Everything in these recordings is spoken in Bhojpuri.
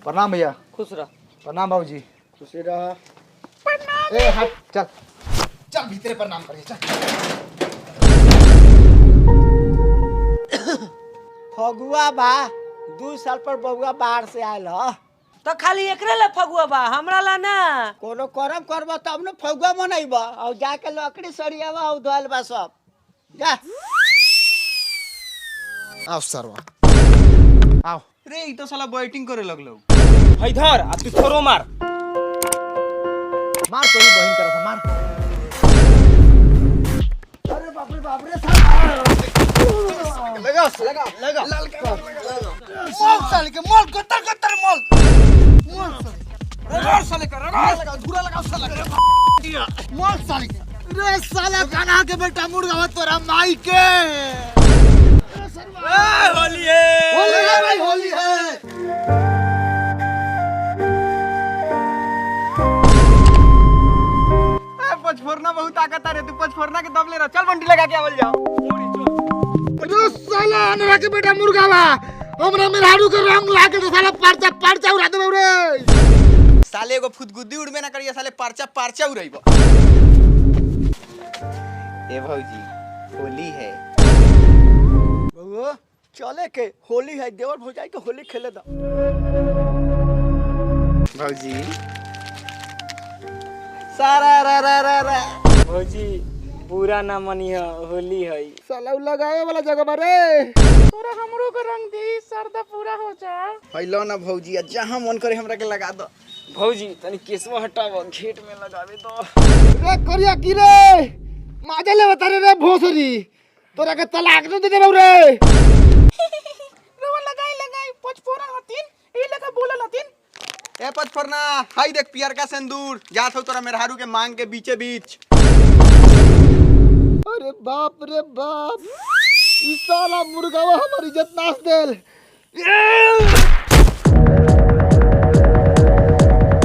प्रणाम भैया। खुश रह। प्रणाम बाबूजी। खुशी रह। प्रणाम। ए हट चल चल भीतर प्रणाम करिए चल। फगुआ बा 2 साल पर बबुआ बाहर से आयल ह। तो खाली एकरे ला फगुआ बा, हमरा ला ना। कोनो करम करबा तब न फगुआ मनैबा और जाके लकड़ी सरियावा और धोल बा सब। जा आओ सरवा आओ। रे ई तो साला बैटिंग करे लगलो। इधर आ तू छोरो मार। मार तोरी बहन करा था मार। अरे बाप रे साला लगा लगा लगा मोल साले के मोल कतर मोल। मोल साले साले कर लगा धूरा लगा साला के मोल साले के। रे साला कान्हा के बेटा मुर्गा तोरा माई के। होली है होली है भाई होली है। पचफोरना बहुत ताकत है रे, तू पचफोरना के दम ले रहा। चल बंटी लगा के आवल जाओ। रे साला अनरा के बेटा मुर्गा बा हमरा मेहरारू के रंग लाके तो साला परचा उड़ा देबौ रे। साले एगो फुदगुद्दी उड़बे ना करिया, साले परचा उड़ाइबो। ए भौजी होली है। बबुआ चले के होली है, देवर भौजाई के होली खेले द। भौजी सारा रा रा रा रा। भौजी पूरा ना मनिया, होली है। साला उ लगावे वाला जगह बारे। तोरा हमरो के रंग दी, सरदा पूरा हो जा। फैलो ना भौजी, जहां मन करे हमरा के लगा दो। भौजी तनी केसवा हटाव, घेट में लगावे दो। रे करिया की रे माजे ले बता रे भोसरी तोरा के तलाक न दे देबौ रे। रवा लगाई पचफोरन हतीन, ई लगा बोलल हतीन। ए पचफोरना हाय देख पियर का सिंदूर जात हो तोरा मेहरारू के मांग के बीचे बीच। अरे बाप रे बाप ई साला मुर्गावा हमारी इज्जत नाश देल।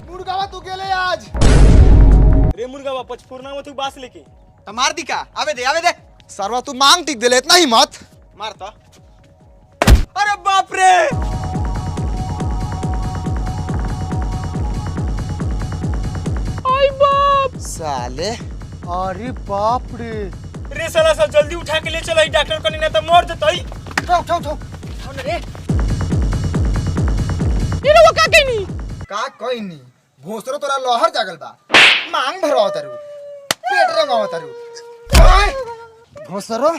मुर्गावा तू गेले आज। रे मुर्गावा पचफोरना में तू बास लेके तो मार दी का? आवे दे सरवा तू मांग टिक देले इतना ही मत मार तो। अरे बाप रे आई बाप। साले। अरे बाप रे। रे साला सब जल्दी उठा के ले चलो, डॉक्टर कनी ना तो मर जतई। उठाओ रे ये लो का कहनी का कोई नहीं भोसरो तोरा लहर जागल बा मांग भरवा तारू पेट रंगावा तारू भोसरो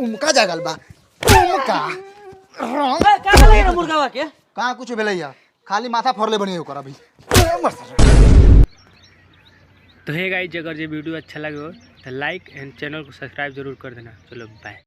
उमका जागल बा उमका रंग का लगे ना मुर्गावा के का कुछ भेलैया खाली माथा फोड़ले बनी ओकर अभी तो हे गाइस, अगर ये वीडियो अच्छा लगे हो तो लाइक एंड चैनल को सब्सक्राइब जरूर कर देना। चलो बाय।